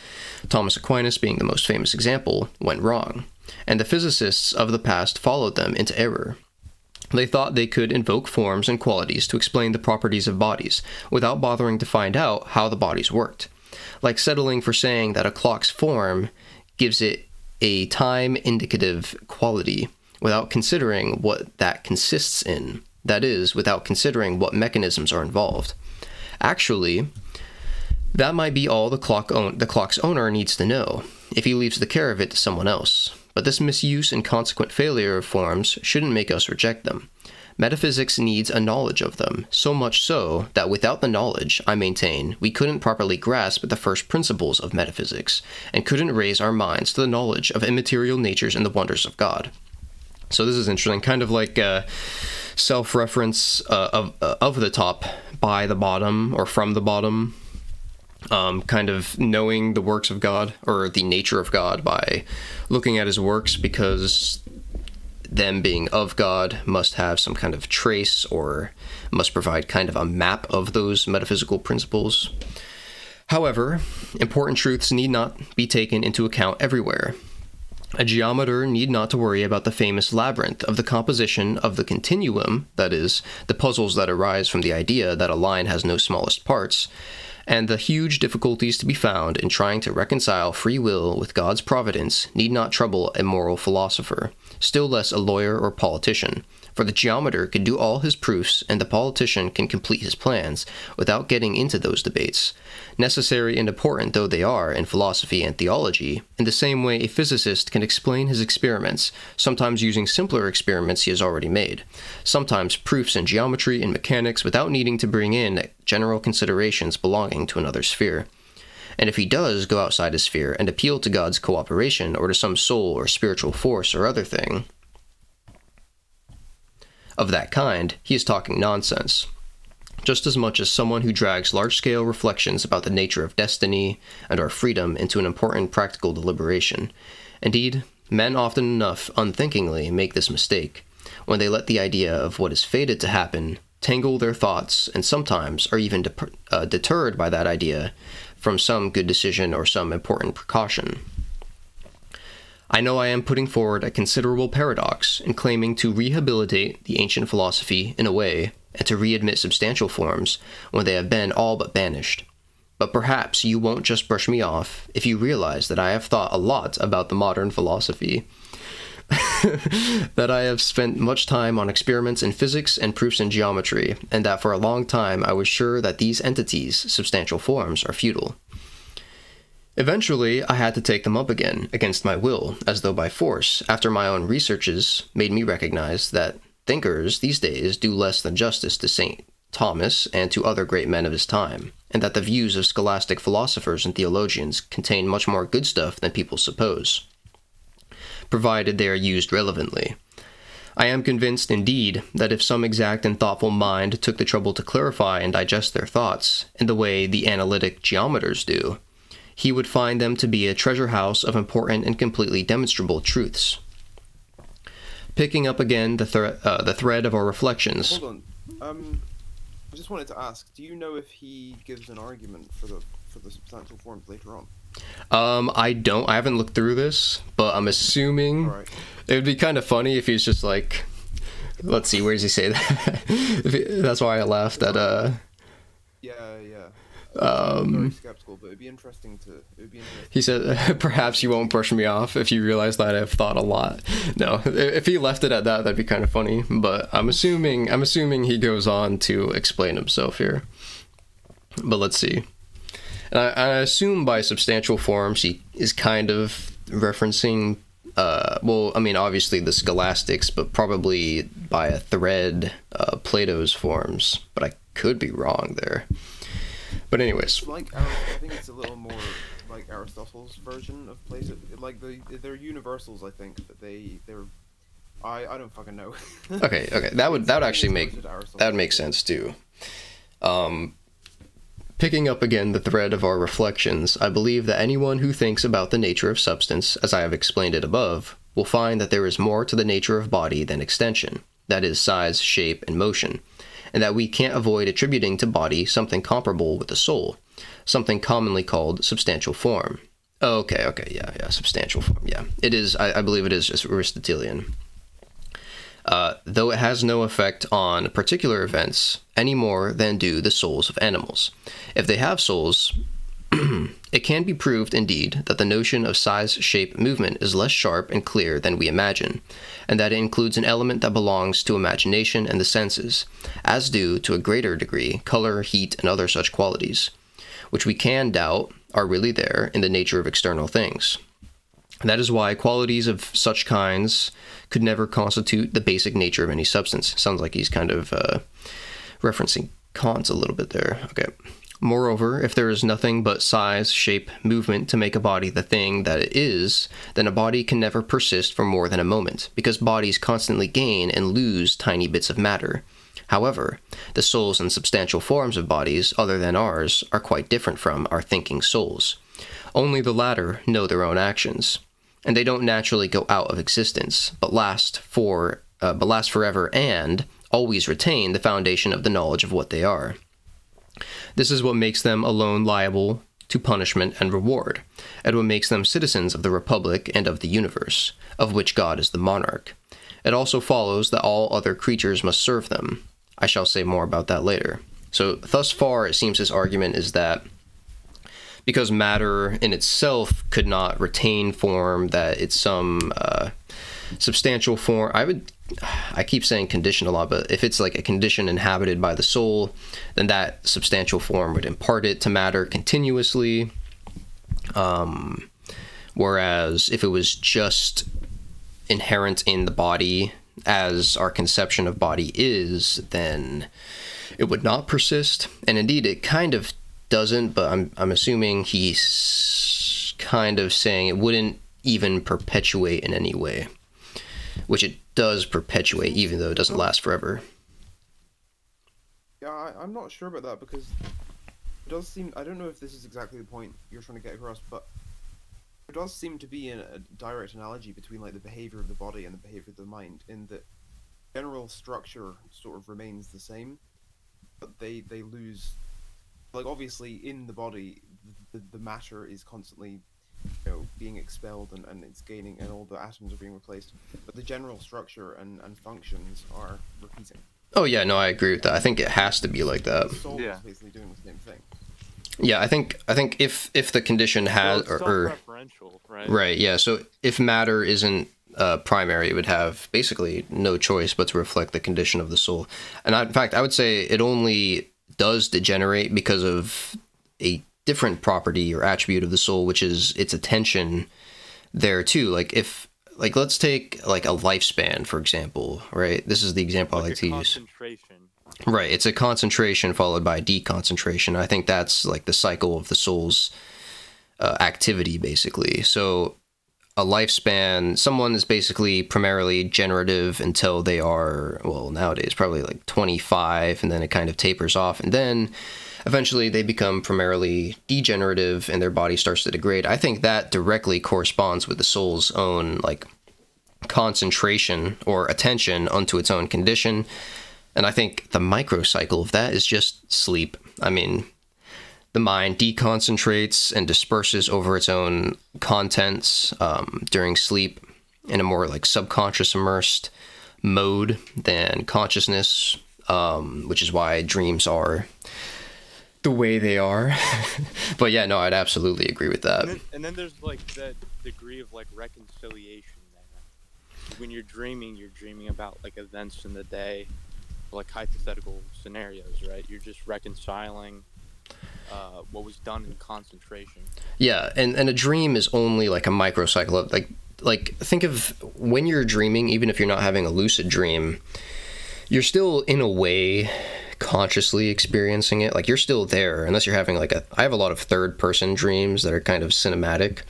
Thomas Aquinas being the most famous example, went wrong, and the physicists of the past followed them into error. They thought they could invoke forms and qualities to explain the properties of bodies, without bothering to find out how the bodies worked. Like settling for saying that a clock's form gives it a time-indicative quality, without considering what that consists in. That is, without considering what mechanisms are involved. Actually, that might be all the clock's owner needs to know, if he leaves the care of it to someone else. But this misuse and consequent failure of forms shouldn't make us reject them. Metaphysics needs a knowledge of them, so much so that without the knowledge, I maintain, we couldn't properly grasp the first principles of metaphysics, and couldn't raise our minds to the knowledge of immaterial natures and the wonders of God. So this is interesting, kind of like self-reference of the top by the bottom, or from the bottom. Kind of knowing the works of God, or the nature of God, by looking at his works, because them being of God must have some kind of trace, or must provide kind of a map of those metaphysical principles. However, important truths need not be taken into account everywhere. A geometer need not to worry about the famous labyrinth of the composition of the continuum, that is, the puzzles that arise from the idea that a line has no smallest parts, and the huge difficulties to be found in trying to reconcile free will with God's providence need not trouble a moral philosopher, still less a lawyer or politician, for the geometer can do all his proofs and the politician can complete his plans without getting into those debates, necessary and important though they are in philosophy and theology, in the same way a physicist can explain his experiments, sometimes using simpler experiments he has already made, sometimes proofs in geometry and mechanics without needing to bring in general considerations belonging to another sphere. And if he does go outside his sphere and appeal to God's cooperation or to some soul or spiritual force or other thing of that kind, he is talking nonsense. Just as much as someone who drags large-scale reflections about the nature of destiny and our freedom into an important practical deliberation. Indeed, men often enough unthinkingly make this mistake, when they let the idea of what is fated to happen tangle their thoughts, and sometimes are even deterred by that idea from some good decision or some important precaution. I know I am putting forward a considerable paradox in claiming to rehabilitate the ancient philosophy in a way, and to readmit substantial forms when they have been all but banished. But perhaps you won't just brush me off if you realize that I have thought a lot about the modern philosophy, that I have spent much time on experiments in physics and proofs in geometry, and that for a long time I was sure that these entities, substantial forms, are futile. Eventually, I had to take them up again, against my will, as though by force, after my own researches made me recognize that thinkers these days do less than justice to St. Thomas and to other great men of his time, and that the views of scholastic philosophers and theologians contain much more good stuff than people suppose, provided they are used relevantly. I am convinced, indeed, that if some exact and thoughtful mind took the trouble to clarify and digest their thoughts in the way the analytic geometers do, he would find them to be a treasure house of important and completely demonstrable truths. Picking up again the thread of our reflections. Hold on. I just wanted to ask, do you know if he gives an argument for the substantial forms later on? I don't. I haven't looked through this, but I'm assuming it would be kind of funny if he's just like, let's see, where does he say that? That's why I laughed at Yeah. I'm very skeptical, but it'd be interesting to. He said, "Perhaps you won't brush me off if you realize that I've thought a lot." No, if he left it at that, that'd be kind of funny. But I'm assuming he goes on to explain himself here. But let's see. I assume by substantial forms he is kind of referencing, well, I mean, obviously the scholastics, but probably by a thread, Plato's forms. But I could be wrong there. But anyways. I think it's a little more like Aristotle's version of Plato. Like they're universals, I think, but they're. I don't fucking know. Okay. That would actually make sense too. Picking up again the thread of our reflections, I believe that anyone who thinks about the nature of substance, as I have explained it above, will find that there is more to the nature of body than extension, that is, size, shape, and motion, and that we can't avoid attributing to body something comparable with the soul, something commonly called substantial form. Okay, yeah, substantial form, yeah. It is, I believe it is just Aristotelian. Though it has no effect on particular events any more than do the souls of animals. If they have souls, it can be proved, indeed, that the notion of size, shape, movement is less sharp and clear than we imagine, and that it includes an element that belongs to imagination and the senses, as do, to a greater degree, color, heat, and other such qualities, which we can doubt are really there in the nature of external things. And that is why qualities of such kinds could never constitute the basic nature of any substance. Sounds like he's kind of referencing Kant a little bit there. Okay. Moreover, if there is nothing but size, shape, movement to make a body the thing that it is, then a body can never persist for more than a moment, because bodies constantly gain and lose tiny bits of matter. However, the souls and substantial forms of bodies other than ours are quite different from our thinking souls. Only the latter know their own actions, and they don't naturally go out of existence, but last forever and always retain the foundation of the knowledge of what they are. This is what makes them alone liable to punishment and reward, and what makes them citizens of the Republic and of the universe, of which God is the monarch. It also follows that all other creatures must serve them. I shall say more about that later. So, thus far, it seems his argument is that because matter in itself could not retain form, that it's some substantial form. I keep saying condition a lot, but if it's like a condition inhabited by the soul, then that substantial form would impart it to matter continuously. Whereas if it was just inherent in the body, as our conception of body is, then it would not persist. And indeed, it kind of doesn't, but I'm assuming he's kind of saying it wouldn't even perpetuate in any way, which it does perpetuate, even though it doesn't last forever. Yeah, I'm not sure about that, because it does seem, I don't know if this is exactly the point you're trying to get across, but there does seem to be a direct analogy between like the behavior of the body and the behavior of the mind, in that general structure sort of remains the same, but they lose, like obviously in the body the matter is constantly, you know, being expelled and it's gaining, and all the atoms are being replaced, but the general structure and functions are repeating. Oh yeah, no, I agree with that. I think it has to be like that. The soul is basically doing the same thing. Yeah, I think if the condition has self-referential, right? Right, yeah. So if matter isn't primary, it would have basically no choice but to reflect the condition of the soul. And in fact, I would say it only does degenerate because of a different property or attribute of the soul, which is its attention there too. Like let's take like a lifespan, for example, right? This is the example I like to use. Right, it's a concentration followed by deconcentration. I think that's like the cycle of the soul's activity, basically. So a lifespan. Someone is basically primarily generative until they are, well, nowadays probably like 25, and then it kind of tapers off, and then eventually they become primarily degenerative and their body starts to degrade. I think that directly corresponds with the soul's own like concentration or attention onto its own condition. And I think the microcycle of that is just sleep. I mean, the mind deconcentrates and disperses over its own contents during sleep in a more like subconscious immersed mode than consciousness, which is why dreams are the way they are. But yeah, no, I'd absolutely agree with that. And then there's like that degree of like reconciliation there. When you're dreaming about like events in the day, like hypothetical scenarios, right? You're just reconciling what was done in concentration. Yeah, and a dream is only like a microcycle of like think of when you're dreaming, even if you're not having a lucid dream, you're still in a way consciously experiencing it. Like you're still there, unless you're having like I have a lot of third person dreams that are kind of cinematic.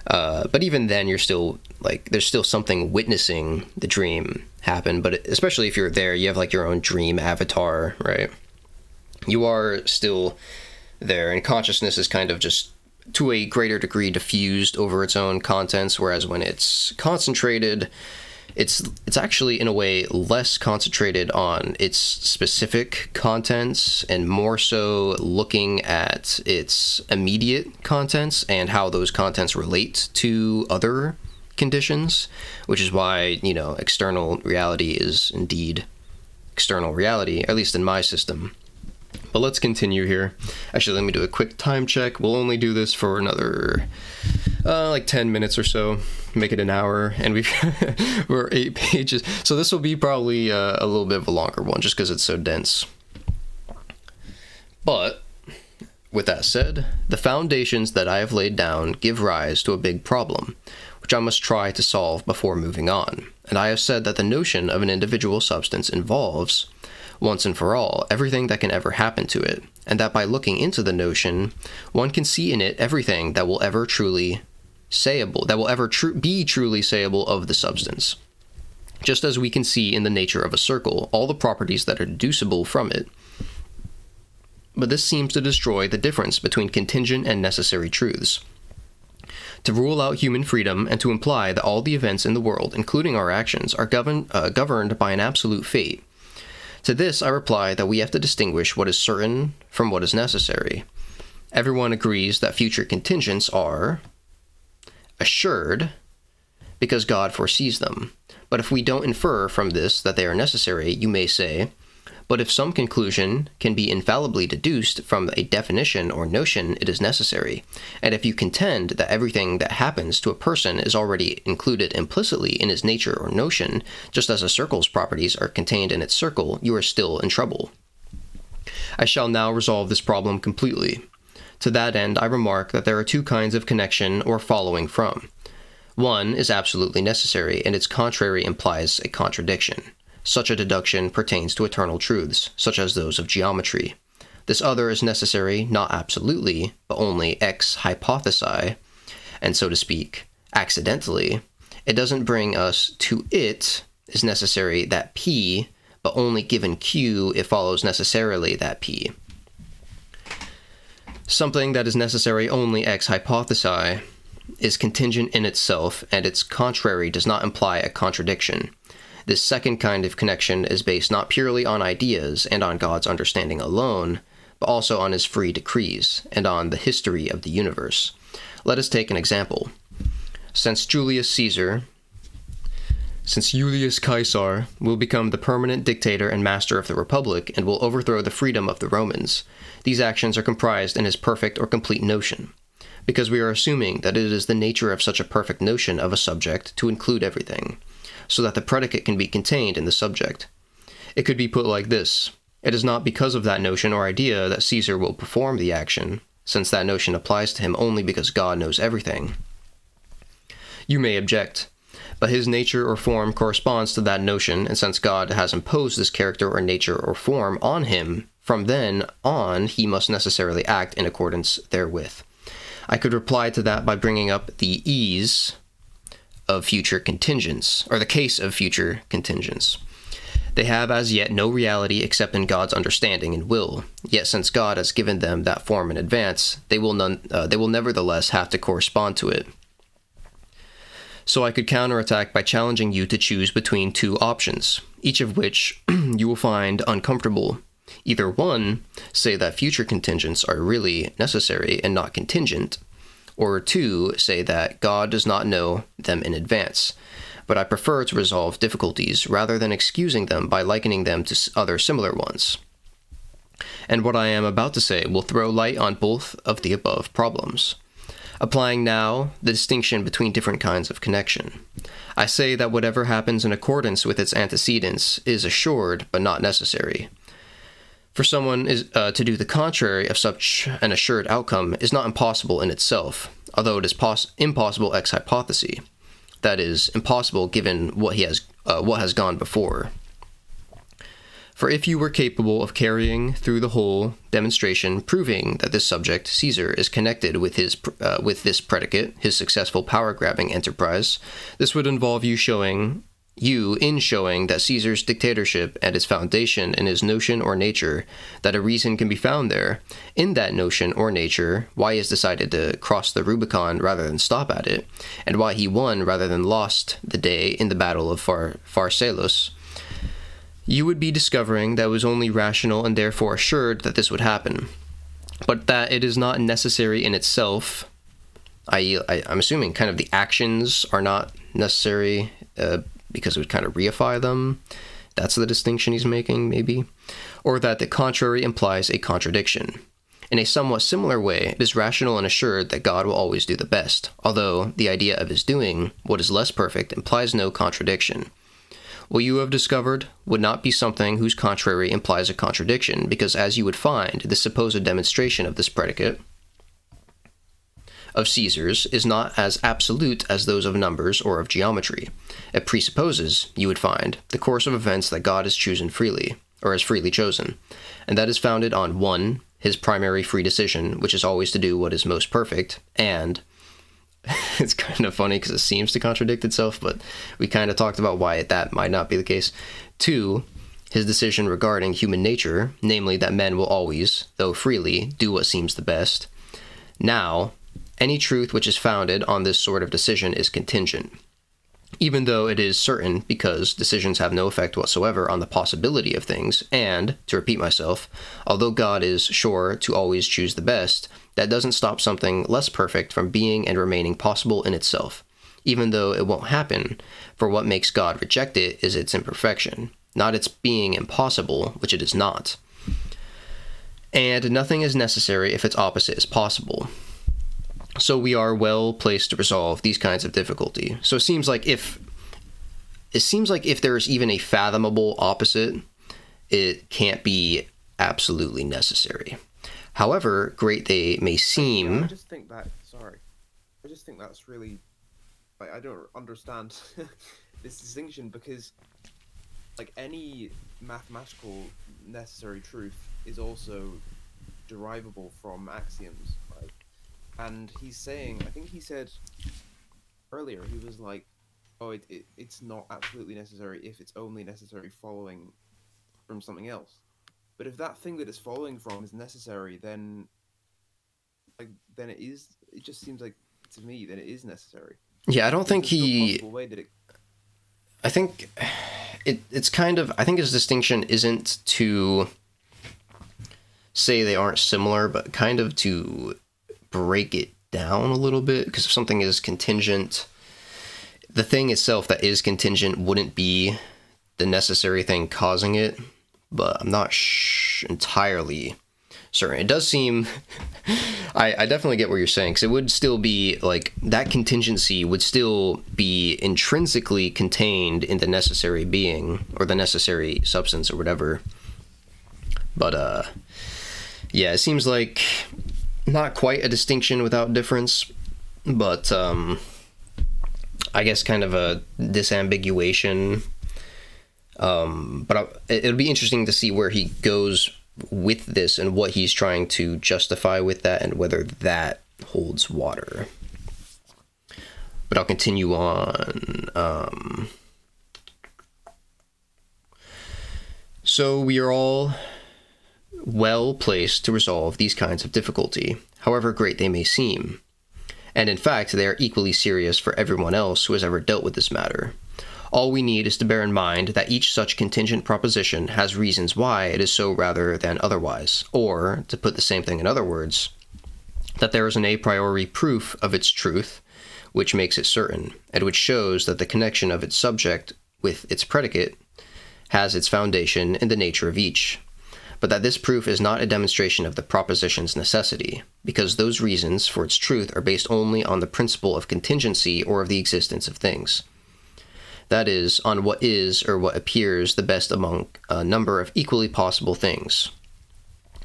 But even then you're still like, there's still something witnessing the dream happen. But especially if you're there, you have like your own dream avatar, right? You are still there, and consciousness is kind of just to a greater degree diffused over its own contents, whereas when it's concentrated, it's actually in a way less concentrated on its specific contents and more so looking at its immediate contents and how those contents relate to other conditions, which is why, you know, external reality is indeed external reality, at least in my system. But let's continue here. Actually, let me do a quick time check. We'll only do this for another like 10 minutes or so, make it an hour, and we're 8 pages. So this will be probably a little bit of a longer one just because it's so dense. But with that said, the foundations that I have laid down give rise to a big problem, which I must try to solve before moving on. And I have said that the notion of an individual substance involves, once and for all, everything that can ever happen to it, and that by looking into the notion, one can see in it everything that will ever truly sayable, that will ever be truly sayable of the substance. Just as we can see in the nature of a circle all the properties that are deducible from it. But this seems to destroy the difference between contingent and necessary truths. To rule out human freedom and to imply that all the events in the world, including our actions, are governed by an absolute fate. To this I reply that we have to distinguish what is certain from what is necessary. Everyone agrees that future contingents are assured because God foresees them. But if we don't infer from this that they are necessary, you may say, but if some conclusion can be infallibly deduced from a definition or notion, it is necessary. And if you contend that everything that happens to a person is already included implicitly in his nature or notion, just as a circle's properties are contained in its circle, you are still in trouble. I shall now resolve this problem completely. To that end, I remark that there are two kinds of connection or following from. One is absolutely necessary, and its contrary implies a contradiction. Such a deduction pertains to eternal truths, such as those of geometry. This other is necessary not absolutely, but only ex hypothesi, and so to speak, accidentally. It doesn't bring us to it is necessary that P, but only given Q, it follows necessarily that P. Something that is necessary only ex hypothesi is contingent in itself, and its contrary does not imply a contradiction. This second kind of connection is based not purely on ideas and on God's understanding alone, but also on his free decrees and on the history of the universe. Let us take an example. Since Julius Caesar will become the permanent dictator and master of the Republic and will overthrow the freedom of the Romans, these actions are comprised in his perfect or complete notion, because we are assuming that it is the nature of such a perfect notion of a subject to include everything, so that the predicate can be contained in the subject. It could be put like this: it is not because of that notion or idea that Caesar will perform the action, since that notion applies to him only because God knows everything. You may object, but his nature or form corresponds to that notion, and since God has imposed this character or nature or form on him, from then on he must necessarily act in accordance therewith. I could reply to that by bringing up the ease of future contingents, or the case of future contingents. They have as yet no reality except in God's understanding and will. Yet since God has given them that form in advance, they will nevertheless have to correspond to it. So I could counterattack by challenging you to choose between two options, each of which you will find uncomfortable. Either one, say that future contingents are really necessary and not contingent, or two, say that God does not know them in advance. But I prefer to resolve difficulties rather than excusing them by likening them to other similar ones. And what I am about to say will throw light on both of the above problems. Applying now the distinction between different kinds of connection. I say that whatever happens in accordance with its antecedents is assured but not necessary. For someone to do the contrary of such an assured outcome is not impossible in itself, although it is impossible ex hypothesi. That is, impossible given what has gone before. For if you were capable of carrying through the whole demonstration, proving that this subject, Caesar, is connected with this predicate, his successful power-grabbing enterprise, this would involve you showing that Caesar's dictatorship and its foundation in his notion or nature, that a reason can be found there, in that notion or nature, why he has decided to cross the Rubicon rather than stop at it, and why he won rather than lost the day in the Battle of Pharsalus, you would be discovering that it was only rational and therefore assured that this would happen, but that it is not necessary in itself, i.e., I'm assuming kind of the actions are not necessary, because it would kind of reify them. That's the distinction he's making, maybe. Or that the contrary implies a contradiction. In a somewhat similar way, it is rational and assured that God will always do the best, although the idea of his doing what is less perfect implies no contradiction. What you have discovered would not be something whose contrary implies a contradiction, because as you would find, the supposed demonstration of this predicate of Caesar's is not as absolute as those of numbers or of geometry. It presupposes, you would find, the course of events that God has chosen freely, or has freely chosen, and that is founded on 1, his primary free decision, which is always to do what is most perfect, and it's kind of funny because it seems to contradict itself, but we kind of talked about why that might not be the case. 2, his decision regarding human nature, namely that men will always, though freely, do what seems the best. Now, any truth which is founded on this sort of decision is contingent, even though it is certain, because decisions have no effect whatsoever on the possibility of things, and, to repeat myself, although God is sure to always choose the best, that doesn't stop something less perfect from being and remaining possible in itself, even though it won't happen, for what makes God reject it is its imperfection, not its being impossible, which it is not. And nothing is necessary if its opposite is possible. So we are well placed to resolve these kinds of difficulty. So it seems like if there's even a fathomable opposite, it can't be absolutely necessary. However great they may seem. Yeah, I just think that's really, I don't understand this distinction, because like any mathematical necessary truth is also derivable from axioms, right? And he's saying, I think he said earlier, he was like, oh, it's not absolutely necessary if it's only necessary following from something else. But if that thing that it's following from is necessary, then it just seems like, to me, that it is necessary. Yeah, I don't think I think it's kind of, I think his distinction isn't to say they aren't similar, but kind of to break it down a little bit, because if something is contingent, the thing itself that is contingent wouldn't be the necessary thing causing it, but I'm not entirely certain. It does seem, I definitely get what you're saying, because it would still be, like, that contingency would still be intrinsically contained in the necessary being, or the necessary substance, or whatever. But, yeah, it seems like not quite a distinction without difference, but I guess kind of a disambiguation. But it'll be interesting to see where he goes with this and what he's trying to justify with that, and whether that holds water. but I'll continue on. So we are all well placed to resolve these kinds of difficulty, however great they may seem. And in fact, they are equally serious for everyone else who has ever dealt with this matter. All we need is to bear in mind that each such contingent proposition has reasons why it is so rather than otherwise, or, to put the same thing in other words, that there is an a priori proof of its truth, which makes it certain, and which shows that the connection of its subject with its predicate has its foundation in the nature of each, but that this proof is not a demonstration of the proposition's necessity, because those reasons for its truth are based only on the principle of contingency or of the existence of things. That is, on what is or what appears the best among a number of equally possible things.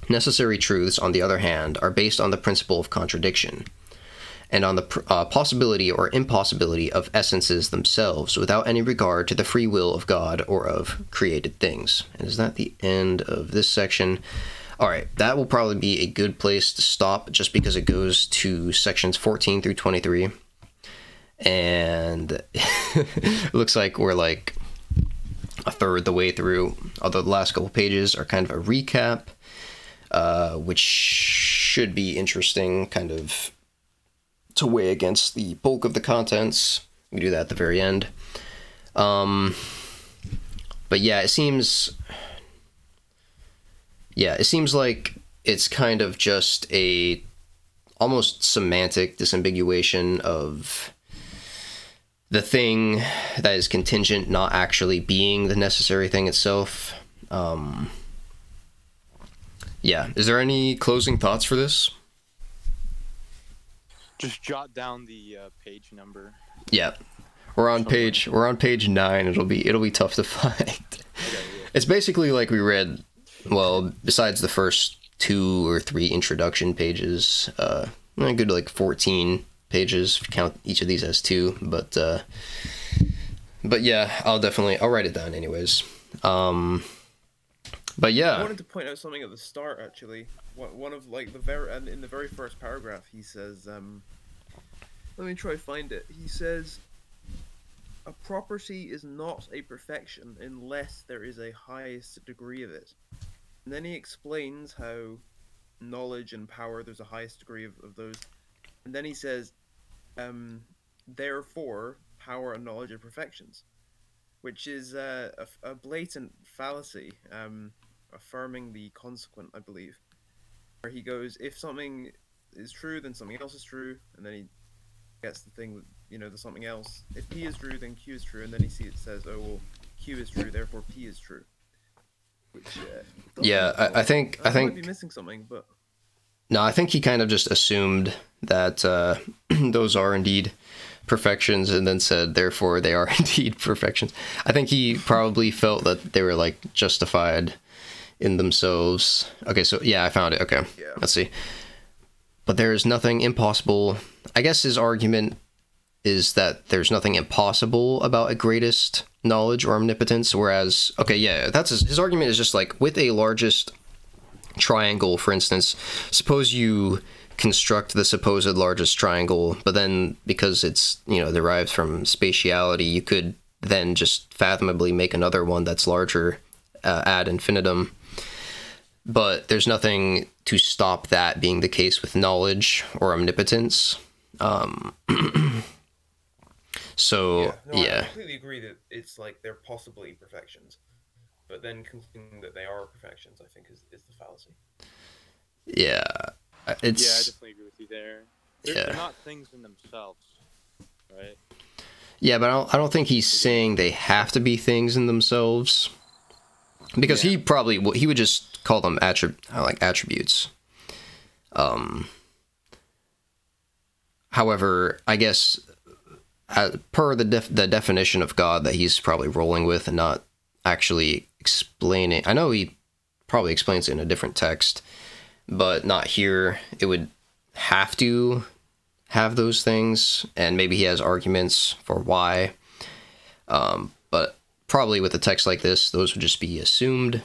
Necessary truths, on the other hand, are based on the principle of contradiction, and on the possibility or impossibility of essences themselves, without any regard to the free will of God or of created things. And is that the end of this section? All right, that will probably be a good place to stop, just because it goes to sections 14 through 23. And it looks like we're like a third the way through, although the last couple pages are kind of a recap, which should be interesting, kind of to weigh against the bulk of the contents. We do that at the very end. But yeah, it seems like it's kind of just a almost semantic disambiguation of the thing that is contingent not actually being the necessary thing itself. Yeah, is there any closing thoughts for this? Just jot down the page number. Yeah, we're on page 9. It'll be tough to find. Okay, yeah. It's basically like we read, well, besides the first 2 or 3 introduction pages, a good like 14 pages if you count each of these as 2. But yeah, I'll write it down anyways. But yeah, I wanted to point out something at the start, actually. One of like in the very first paragraph, he says, let me try to find it. He says, a property is not a perfection unless there is a highest degree of it. And then he explains how knowledge and power, there's a highest degree of those. And then he says, therefore, power and knowledge are perfections, which is a blatant fallacy, affirming the consequent, I believe. Where he goes, if something is true, then something else is true, and then he gets the thing, there's something else. If P is true, then Q is true, and then he says, oh, well, Q is true, therefore P is true. Which, yeah, I think might be missing something, but... No, I think he kind of just assumed that those are indeed perfections, and then said, therefore, they are indeed perfections. I think he probably felt that they were, like, justified in themselves. Okay, so, yeah, I found it. Okay, yeah. Let's see. But there is nothing impossible. I guess his argument is that there's nothing impossible about a greatest knowledge or omnipotence, whereas, okay, yeah, that's his argument is just, like, with a largest triangle, for instance, suppose you construct the supposed largest triangle, but then because it's, derived from spatiality, you could then just fathomably make another one that's larger ad infinitum. But there's nothing to stop that being the case with knowledge or omnipotence. So, yeah. I completely agree that it's like they're possibly perfections. But then concluding that they are perfections, I think, is the fallacy. Yeah, Yeah, I definitely agree with you there. They're Yeah. not things in themselves, right? Yeah, but I don't think he's saying they have to be things in themselves, because he would just call them attributes. However, I guess per the definition of God that he's probably rolling with and not actually explaining. I know he probably explains it in a different text, but not here. It would have to have those things, and maybe he has arguments for why. But probably with a text like this, those would just be assumed.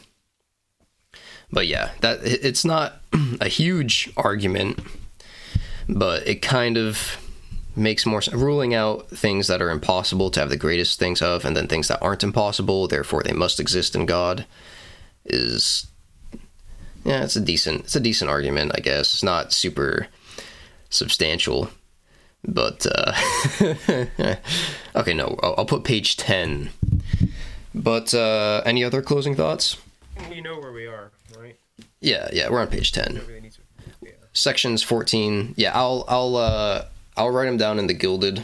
But yeah, it's not a huge argument, but it kind of makes more sense. Ruling out things that are impossible to have the greatest things of, and then things that aren't impossible, therefore they must exist in God, is, yeah, it's a decent argument, I guess. It's not super substantial, but okay, no, I'll put page 10. But any other closing thoughts? You know where we are, right? Yeah, we're on page 10. Don't really need to. Yeah. Sections 14. Yeah, I'll write them down in the gilded.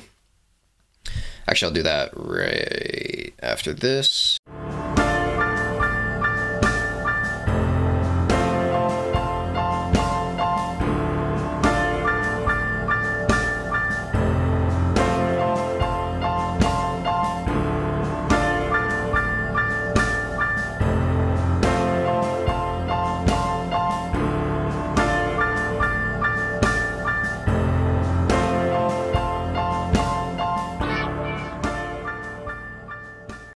Actually, I'll do that right after this.